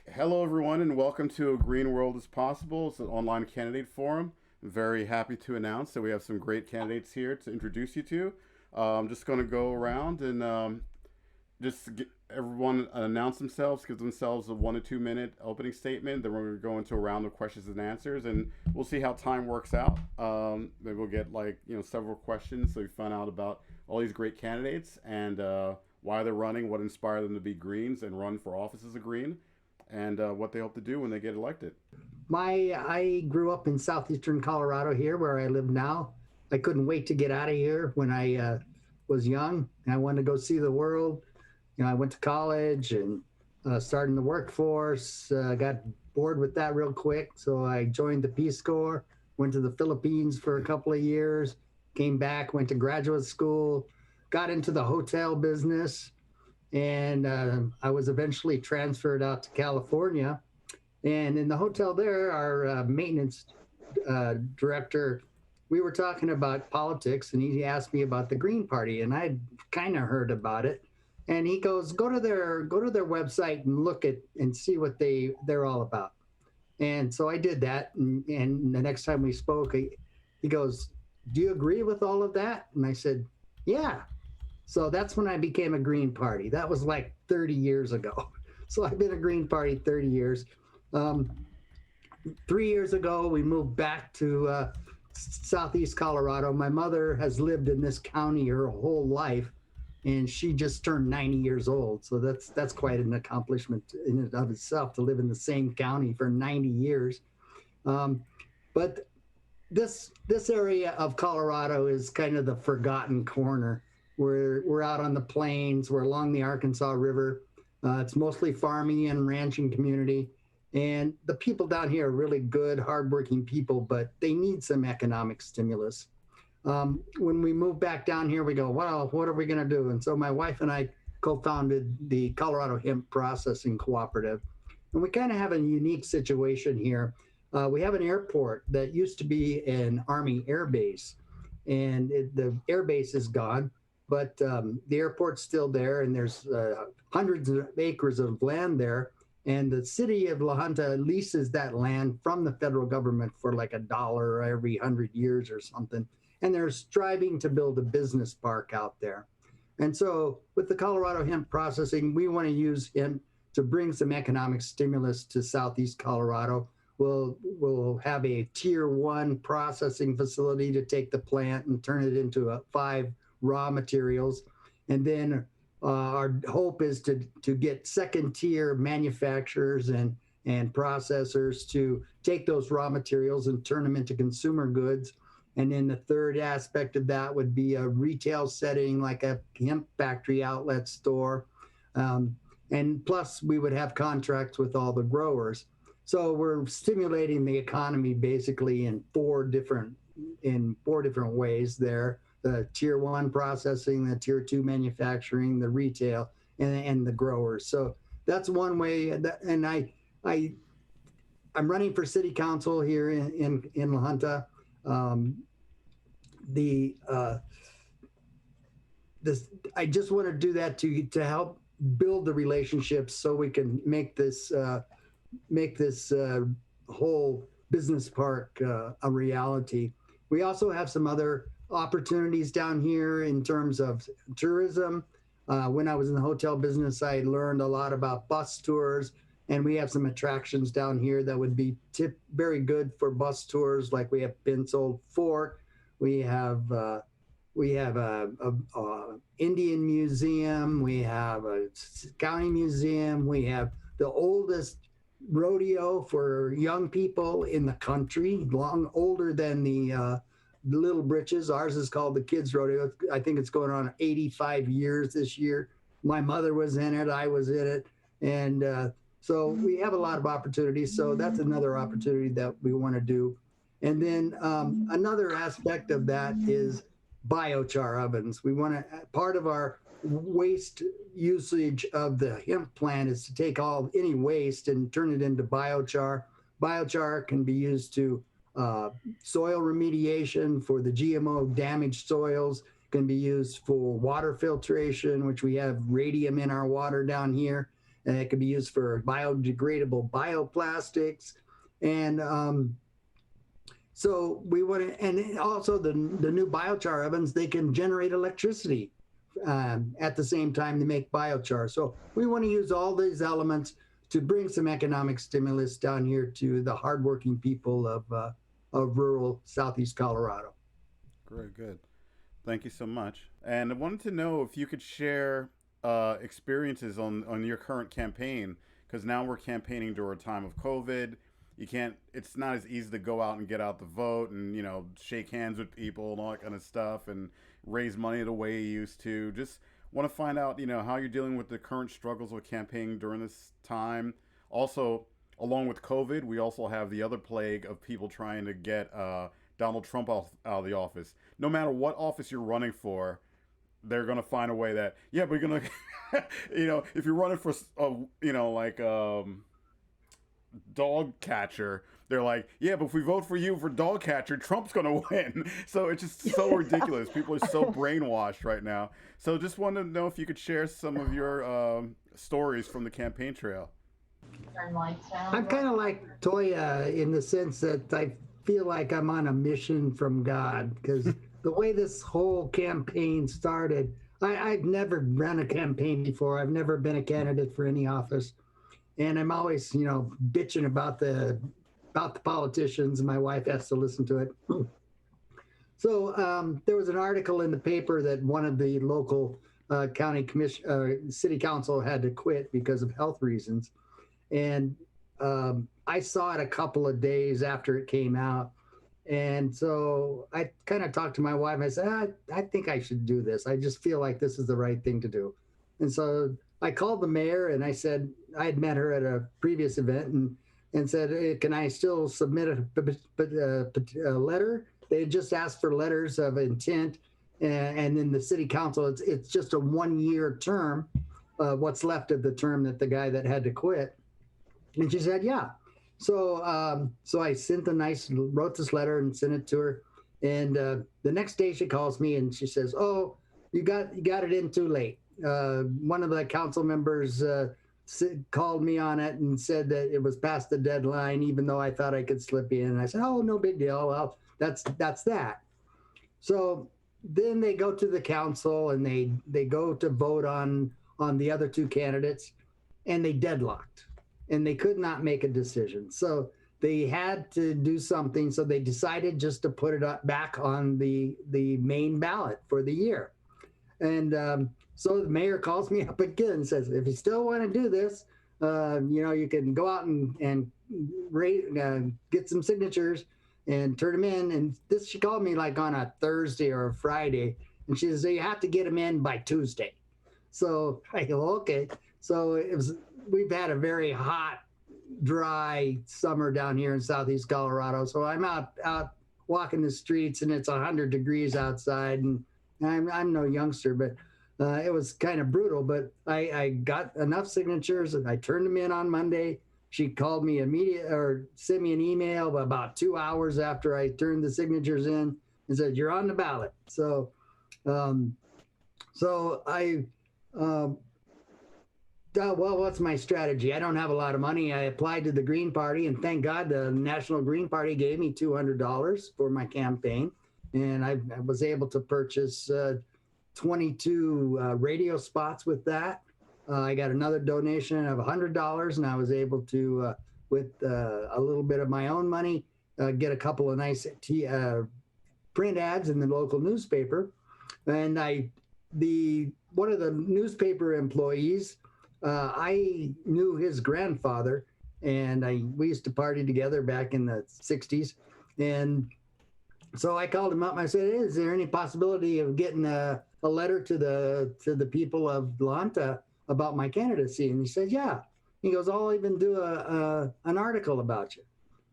Hello, everyone, and welcome to A Green World is Possible. It's an online candidate forum. I'm very happy to announce that we have some great candidates here to introduce you to. I'm just going to go around and just get everyone announce themselves, give themselves a 1 to 2 minute opening statement. Then we're going to go into a round of questions and answers, and we'll see how time works out. Maybe we'll get several questions so we find out about all these great candidates and why they're running, what inspired them to be Greens and run for office as a Green, and what they hope to do when they get elected. I grew up in southeastern Colorado here where I live now. I couldn't wait to get out of here when I was young and I wanted to go see the world. I went to college and started in the workforce. Got bored with that real quick, so I joined the Peace Corps. Went to the Philippines for a couple of years. Came back, went to graduate school, got into the hotel business, and I was eventually transferred out to California. And in the hotel there, our maintenance director, we were talking about politics, and he asked me about the Green Party, and I'd kind of heard about it. And he goes, go to their website and look at and see what they're all about. And so I did that. And the next time we spoke, he goes, do you agree with all of that? And I said, yeah. So that's when I became a Green Party. That was like 30 years ago. So I've been a Green Party 30 years. Um, 3 years ago, we moved back to southeast Colorado. My mother has lived in this county her whole life, and she just turned 90 years old. So that's quite an accomplishment in and of itself to live in the same county for 90 years. Um, but this area of Colorado is kind of the forgotten corner. We're out on the plains. We're along the Arkansas River. It's mostly farming and ranching community. And the people down here are really good, hardworking people, but they need some economic stimulus. When we moved back down here, we go, well, what are we going to do? And so my wife and I co-founded the Colorado Hemp Processing Cooperative. And we kind of have a unique situation here. We have an airport that used to be an Army air base, and the air base is gone, but the airport's still there, and there's hundreds of acres of land there. And the city of La Junta leases that land from the federal government for like $1 every 100 years or something. And they're striving to build a business park out there. And so with the Colorado hemp processing, we want to use hemp to bring some economic stimulus to Southeast Colorado. We'll have a tier 1 processing facility to take the plant and turn it into 5 raw materials. And then our hope is to get second tier manufacturers and processors to take those raw materials and turn them into consumer goods. And then the third aspect of that would be a retail setting like a hemp factory outlet store. And plus, we would have contracts with all the growers. So we're stimulating the economy basically in four different ways there: the tier 1 processing, the tier 2 manufacturing, the retail, and the growers. So that's one way. And I'm running for city council here in La Junta. The this I just want to do that to help build the relationships so we can make this whole business park a reality. We also have some other opportunities down here in terms of tourism. When I was in the hotel business, I learned a lot about bus tours, and we have some attractions down here that would be very good for bus tours. Like we have Pin's Old Fort, we have a Indian museum, we have a county museum, we have the oldest rodeo for young people in the country, long older than the Little Britches. Ours is called the Kids Rodeo. I think it's going on 85 years this year. My mother was in it. I was in it. And so we have a lot of opportunities. So that's another opportunity that we want to do. And then another aspect of that is biochar ovens. We want to, part of our waste usage of the hemp plant is to take any waste and turn it into biochar. Biochar can be used to soil remediation for the GMO damaged soils, can be used for water filtration, which we have radium in our water down here. and it can be used for biodegradable bioplastics. And so we want to, and also the new biochar ovens, they can generate electricity at the same time to make biochar. So we want to use all these elements to bring some economic stimulus down here to the hardworking people of rural Southeast Colorado. Great, good. Thank you so much. And I wanted to know if you could share experiences on your current campaign, because now we're campaigning during a time of COVID. You can't. It's not as easy to go out and get out the vote and shake hands with people and all that kind of stuff and raise money the way you used to. Just want to find out how you're dealing with the current struggles with campaigning during this time. Also, along with COVID, we also have the other plague of people trying to get Donald Trump out of the office. No matter what office you're running for, they're gonna find a way that we're gonna, if you're running for, like dog catcher, they're like, yeah, but if we vote for you for dog catcher, Trump's gonna win. So it's just so ridiculous. People are so brainwashed right now. So just wanted to know if you could share some of your stories from the campaign trail. I'm kind of like Toya in the sense that I feel like I'm on a mission from God, because the way this whole campaign started, I've never run a campaign before. I've never been a candidate for any office. And I'm always, bitching about the politicians, and my wife has to listen to it. So there was an article in the paper that one of the local county commission, city council had to quit because of health reasons. And I saw it a couple of days after it came out. And so I kind of talked to my wife. I said, I think I should do this. I just feel like this is the right thing to do. And so I called the mayor and I said, I had met her at a previous event and said, hey, can I still submit a letter? They had just asked for letters of intent. And then the city council, it's just a 1-year term, what's left of the term that the guy that had to quit. And she said, yeah. So so I wrote this letter and sent it to her. And the next day she calls me and she says, oh, you got it in too late. One of the council members called me on it and said that it was past the deadline, even though I thought I could slip in. And I said, oh, no big deal. Well, that's that. So then they go to the council and they go to vote on the other two candidates, and they deadlocked. And they could not make a decision. So they had to do something. So they decided just to put it back on the main ballot for the year. And so the mayor calls me up again and says, if you still want to do this, you can go out and get some signatures and turn them in. And she called me like on a Thursday or a Friday. And she says, you have to get them in by Tuesday. So I go, okay. So we've had a very hot, dry summer down here in Southeast Colorado. So I'm out walking the streets and it's 100 degrees outside, and I'm no youngster, but it was kind of brutal. But I got enough signatures and I turned them in on Monday. She called me sent me an email about 2 hours after I turned the signatures in and said, you're on the ballot. So I well, what's my strategy? I don't have a lot of money. I applied to the Green Party, and thank God the National Green Party gave me $200 for my campaign. And I was able to purchase 22 radio spots with that. I got another donation of $100, and I was able to, with a little bit of my own money, get a couple of nice print ads in the local newspaper. And one of the newspaper employees, I knew his grandfather, and we used to party together back in the 60s. And so I called him up and I said, hey, is there any possibility of getting a letter to the people of Atlanta about my candidacy? And he said, yeah. He goes, I'll even do an article about you.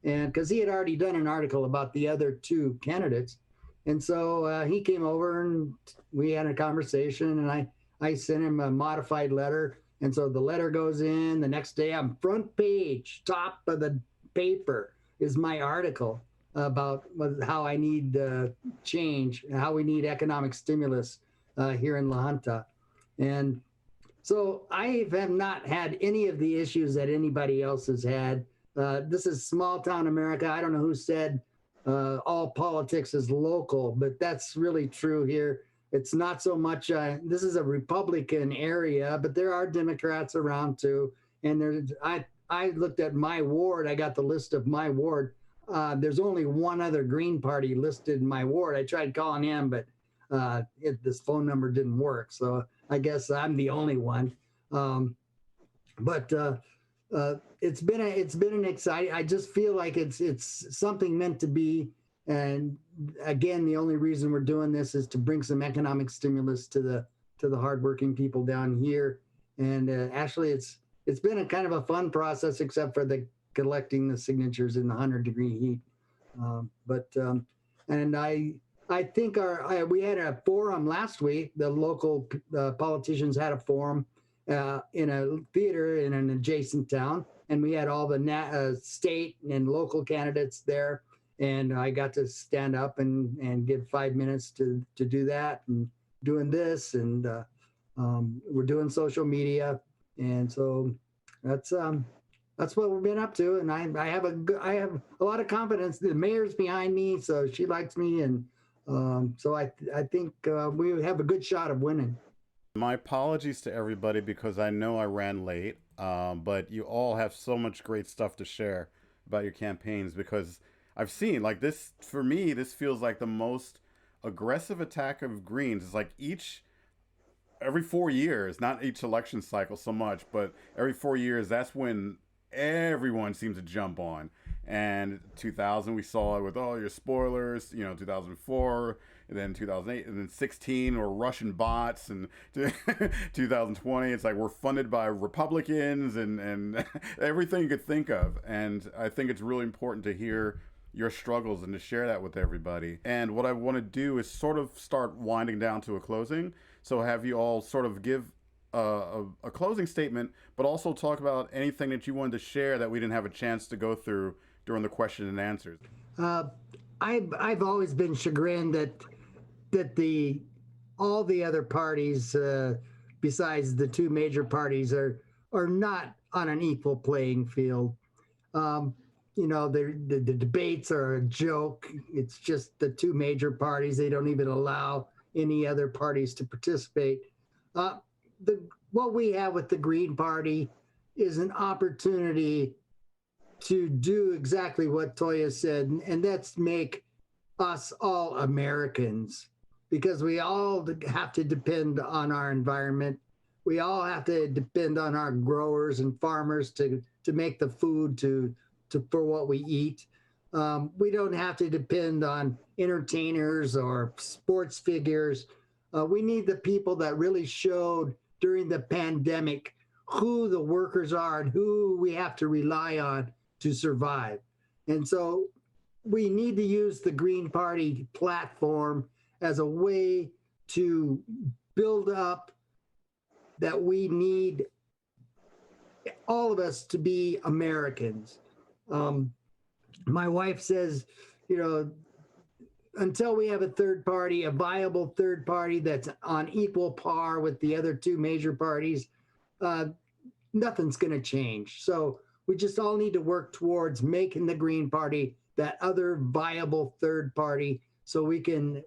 And because he had already done an article about the other two candidates. And so he came over and we had a conversation, and I sent him a modified letter. And so the letter goes in. The next day, I'm front page, top of the paper is my article about how I need change, how we need economic stimulus here in La Junta. And So I have not had any of the issues that anybody else has had. This is small town America. I don't know who said all politics is local, but that's really true here. It's not so much. This is a Republican area, but there are Democrats around too. And I looked at my ward. I got the list of my ward. There's only one other Green Party listed in my ward. I tried calling him, but this phone number didn't work. So I guess I'm the only one. But it's been an exciting. I just feel like it's something meant to be. And again, the only reason we're doing this is to bring some economic stimulus to the hardworking people down here. And actually, it's been a kind of a fun process, except for the collecting the signatures in the 100-degree heat. And I think we had a forum last week. The local politicians had a forum in a theater in an adjacent town, and we had all the state and local candidates there. And I got to stand up and give 5 minutes to do that, and doing this, and we're doing social media, and so that's what we've been up to. And I have a lot of confidence. The mayor's behind me, so she likes me, and so I think we have a good shot of winning. My apologies to everybody because I know I ran late, but you all have so much great stuff to share about your campaigns because I've seen like this for me. This feels like the most aggressive attack of Greens. It's like every 4 years, not each election cycle so much, but every 4 years, that's when everyone seems to jump on. And 2000, we saw it with all your spoilers, 2004, and then 2008, and then 16, or Russian bots, and 2020, it's like we're funded by Republicans and everything you could think of. And I think it's really important to hear your struggles and to share that with everybody. And what I want to do is sort of start winding down to a closing. So have you all sort of give a closing statement, but also talk about anything that you wanted to share that we didn't have a chance to go through during the question and answers. I've always been chagrined that all the other parties besides the two major parties are not on an equal playing field. The debates are a joke. It's just the two major parties. They don't even allow any other parties to participate. What we have with the Green Party is an opportunity to do exactly what Toya said, and that's make us all Americans, because we all have to depend on our environment. We all have to depend on our growers and farmers to make the food for what we eat. We don't have to depend on entertainers or sports figures. We need the people that really showed during the pandemic who the workers are and who we have to rely on to survive. And so we need to use the Green Party platform as a way to build up that we need all of us to be Americans. My wife says, until we have a third party, a viable third party that's on equal par with the other two major parties, nothing's going to change. So we just all need to work towards making the Green Party that other viable third party so we can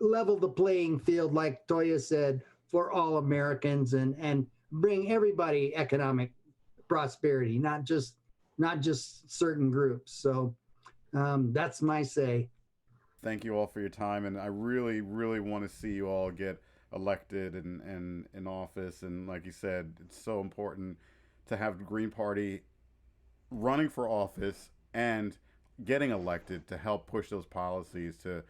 level the playing field, like Toya said, for all Americans, and bring everybody economic prosperity, not just certain groups. So that's my say. Thank you all for your time, and I really, really want to see you all get elected and in office. And like you said, it's so important to have the Green Party running for office and getting elected to help push those policies to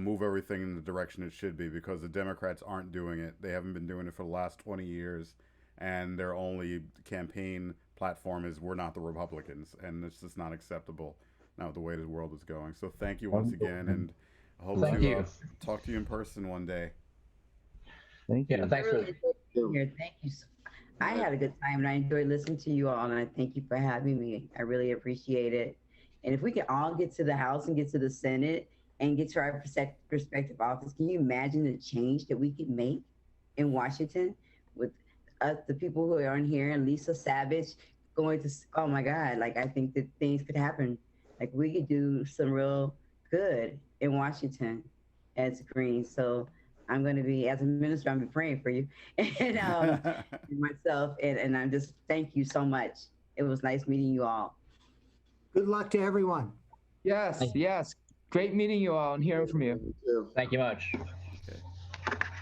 move everything in the direction it should be, because the Democrats aren't doing it. They haven't been doing it for the last 20 years, and their only campaign platform is "we're not the Republicans," and it's just not acceptable now the way the world is going. So thank you once again, and I hope to talk to you in person one day. Thank you. Yeah, thanks for being here. Thank you. I had a good time, and I enjoyed listening to you all, and I thank you for having me. I really appreciate it. And if we can all get to the House and get to the Senate and get to our respective office, can you imagine the change that we could make in Washington with the people who are on here, and Lisa Savage going to, oh my God, like I think that things could happen. Like we could do some real good in Washington as Greens. So I'm going to be, as a minister, I'm be praying for you and myself. And I'm just, thank you so much. It was nice meeting you all. Good luck to everyone. Yes, yes. Great meeting you all and hearing from you. You too. Thank you much. Okay.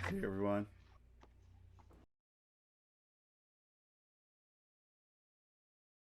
See you, everyone.